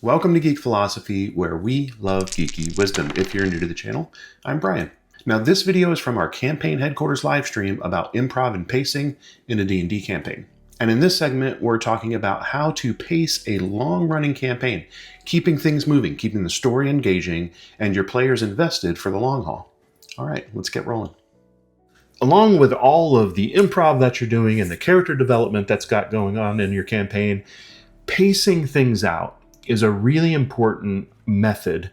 Welcome to Geek Philosophy, where we love geeky wisdom. If you're new to the channel, I'm Brian. Now, this video is from our campaign headquarters live stream about improv and pacing in a D&D campaign. And in this segment, we're talking about how to pace a long-running campaign, keeping things moving, keeping the story engaging, and your players invested for the long haul. All right, let's get rolling. Along with all of the improv that you're doing and the character development that's got going on in your campaign, pacing things out is a really important method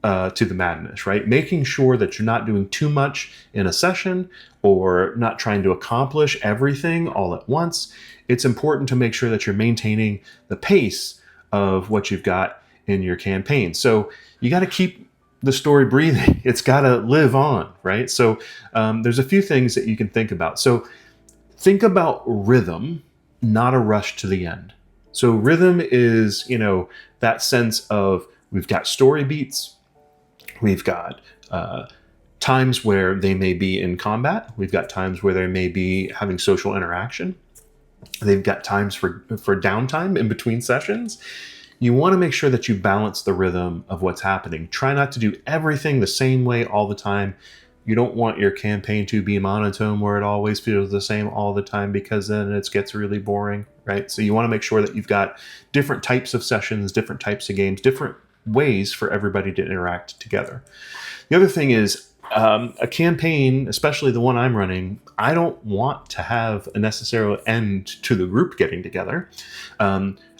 to the madness, right? Making sure that you're not doing too much in a session or not trying to accomplish everything all at once. It's important to make sure that you're maintaining the pace of what you've got in your campaign. So you got to keep the story breathing. It's got to live on, right? So there's a few things that you can think about. So think about rhythm, not a rush to the end. So rhythm is, that sense of we've got story beats, we've got times where they may be in combat, we've got times where they may be having social interaction, they've got times for downtime in between sessions. You want to make sure that you balance the rhythm of what's happening. Try not to do everything the same way all the time. You don't want your campaign to be monotone where it always feels the same all the time, because then it gets really boring, right? So you want to make sure that you've got different types of sessions, different types of games, different ways for everybody to interact together. The other thing is a campaign, especially the one I'm running, I don't want to have a necessary end to the group getting together.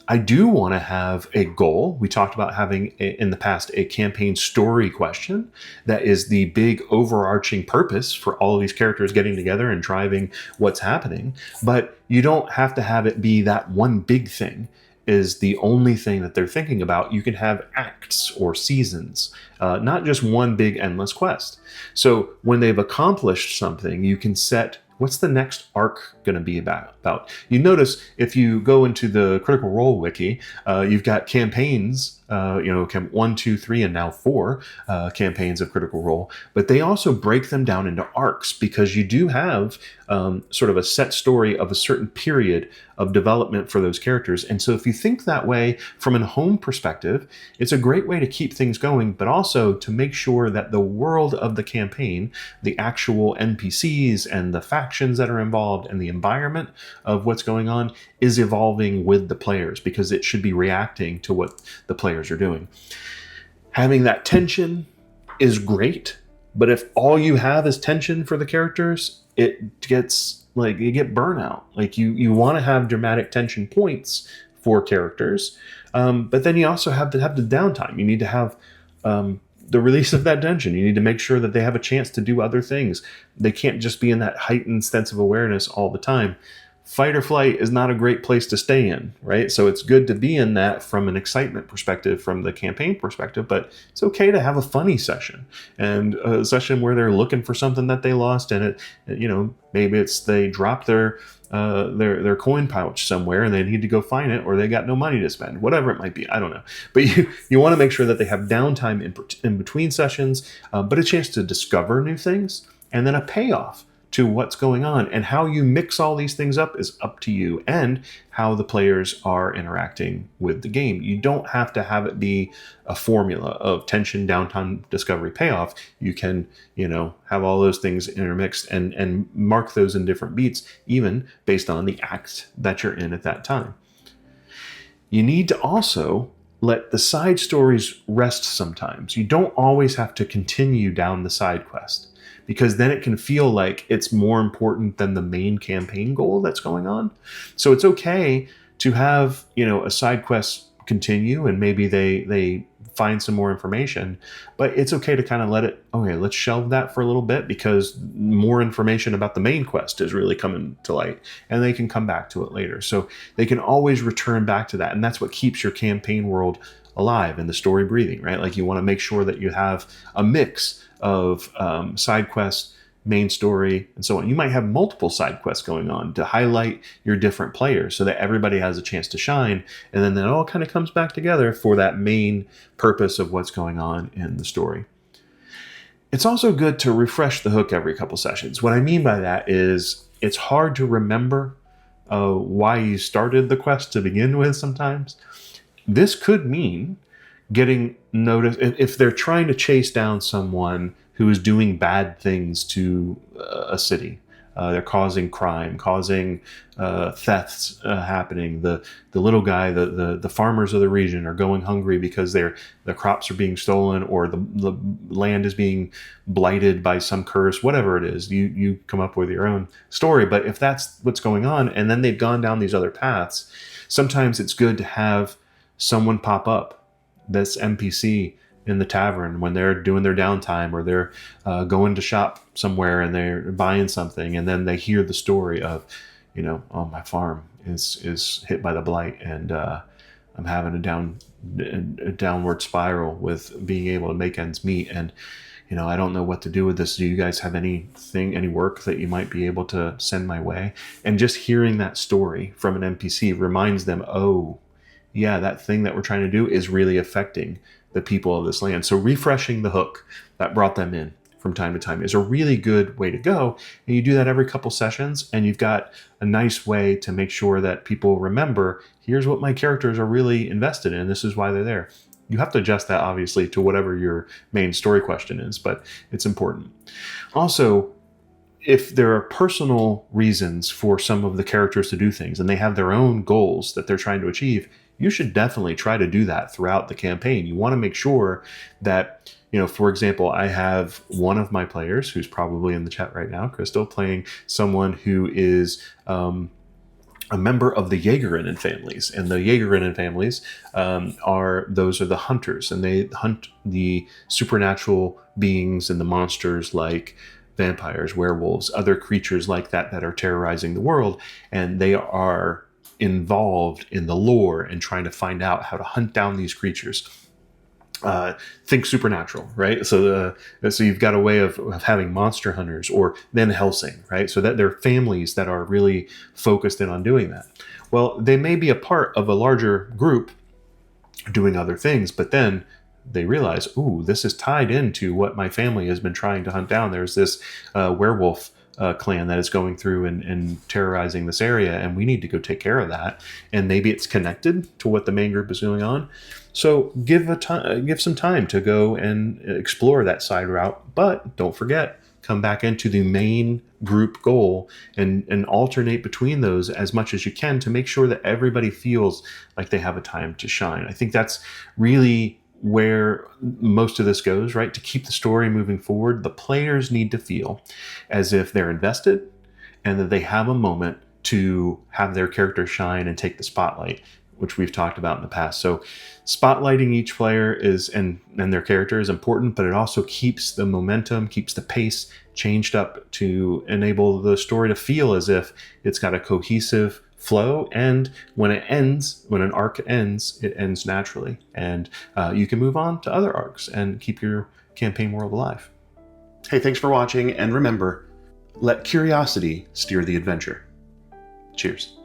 I do want to have a goal. We talked about having, in the past, a campaign story question that is the big overarching purpose for all of these characters getting together and driving what's happening. But you don't have to have it be that one big thing is the only thing that they're thinking about. You can have acts or seasons, not just one big endless quest. So when they've accomplished something, you can set what's the next arc going to be about. You notice if you go into the Critical Role wiki, you've got campaigns, 1, 2, 3, and now 4 campaigns of Critical Role, but they also break them down into arcs because you do have sort of a set story of a certain period of development for those characters. And so if you think that way from a home perspective, it's a great way to keep things going, but also to make sure that the world of the campaign, the actual NPCs and the factions that are involved and the environment of what's going on is evolving with the players, because it should be reacting to what the players are doing. Having that tension is great, but if all you have is tension for the characters, it gets like you get burnout. Like you want to have dramatic tension points for characters, but then you also have to have the downtime. You need to have the release of that tension. You need to make sure that they have a chance to do other things. They can't just be in that heightened sense of awareness all the time. Fight or flight is not a great place to stay in, right? So it's good to be in that from an excitement perspective, from the campaign perspective, but it's okay to have a funny session and a session where they're looking for something that they lost, and maybe it's they dropped their coin pouch somewhere and they need to go find it, or they got no money to spend, whatever it might be. I don't know. But you want to make sure that they have downtime in between sessions, but a chance to discover new things, and then a payoff to what's going on. And how you mix all these things up is up to you, and how the players are interacting with the game. You don't have to have it be a formula of tension, downtime, discovery, payoff. You can, have all those things intermixed and mark those in different beats, even based on the act that you're in at that time. You need to also let the side stories rest sometimes. You don't always have to continue down the side quest, because then it can feel like it's more important than the main campaign goal that's going on. So it's okay to have, a side quest continue, and maybe they find some more information, but it's okay to kind of let it, okay, let's shelve that for a little bit, because more information about the main quest is really coming to light, and they can come back to it later. So they can always return back to that. And that's what keeps your campaign world alive and the story breathing, right? Like you want to make sure that you have a mix of side quests, main story, and so on. You might have multiple side quests going on to highlight your different players so that everybody has a chance to shine, and then that all kind of comes back together for that main purpose of what's going on in the story. It's also good to refresh the hook every couple sessions. What I mean by that is it's hard to remember why you started the quest to begin with sometimes. This could mean getting noticed, if they're trying to chase down someone who is doing bad things to a city. They're causing crime, causing thefts happening. The little guy, the farmers of the region are going hungry because the crops are being stolen, or the land is being blighted by some curse. Whatever it is, you come up with your own story. But if that's what's going on, and then they've gone down these other paths, sometimes it's good to have someone pop up, this NPC in the tavern when they're doing their downtime, or they're going to shop somewhere and they're buying something, and then they hear the story of, oh, my farm is hit by the blight, and I'm having a downward spiral with being able to make ends meet, and I don't know what to do with this. Do you guys have any work that you might be able to send my way? And just hearing that story from an NPC reminds them, oh yeah, that thing that we're trying to do is really affecting the people of this land. So refreshing the hook that brought them in from time to time is a really good way to go. And you do that every couple sessions, and you've got a nice way to make sure that people remember, here's what my characters are really invested in. This is why they're there. You have to adjust that, obviously, to whatever your main story question is, but it's important. Also, if there are personal reasons for some of the characters to do things, and they have their own goals that they're trying to achieve, you should definitely try to do that throughout the campaign. You want to make sure that, for example, I have one of my players who's probably in the chat right now, Crystal, playing someone who is a member of the Jägerinnen families. And the Jägerinnen families are the hunters, and they hunt the supernatural beings and the monsters like vampires, werewolves, other creatures like that are terrorizing the world, and they are involved in the lore and trying to find out how to hunt down these creatures. Think supernatural, right? So you've got a way of having monster hunters, or then Helsing, right? So that there are families that are really focused in on doing that. Well, they may be a part of a larger group doing other things, but then they realize, ooh, this is tied into what my family has been trying to hunt down. There's this werewolf clan that is going through and terrorizing this area, and we need to go take care of that. And maybe it's connected to what the main group is going on. So give some time to go and explore that side route, but don't forget, come back into the main group goal and alternate between those as much as you can to make sure that everybody feels like they have a time to shine. I think that's really where most of this goes, right? To keep the story moving forward, the players need to feel as if they're invested and that they have a moment to have their character shine and take the spotlight, which we've talked about in the past. So spotlighting each player and their character is important, but it also keeps the momentum, keeps the pace changed up to enable the story to feel as if it's got a cohesive flow, and when an arc ends, it ends naturally, and you can move on to other arcs and keep your campaign world alive. Hey, thanks for watching, and remember, let curiosity steer the adventure. Cheers.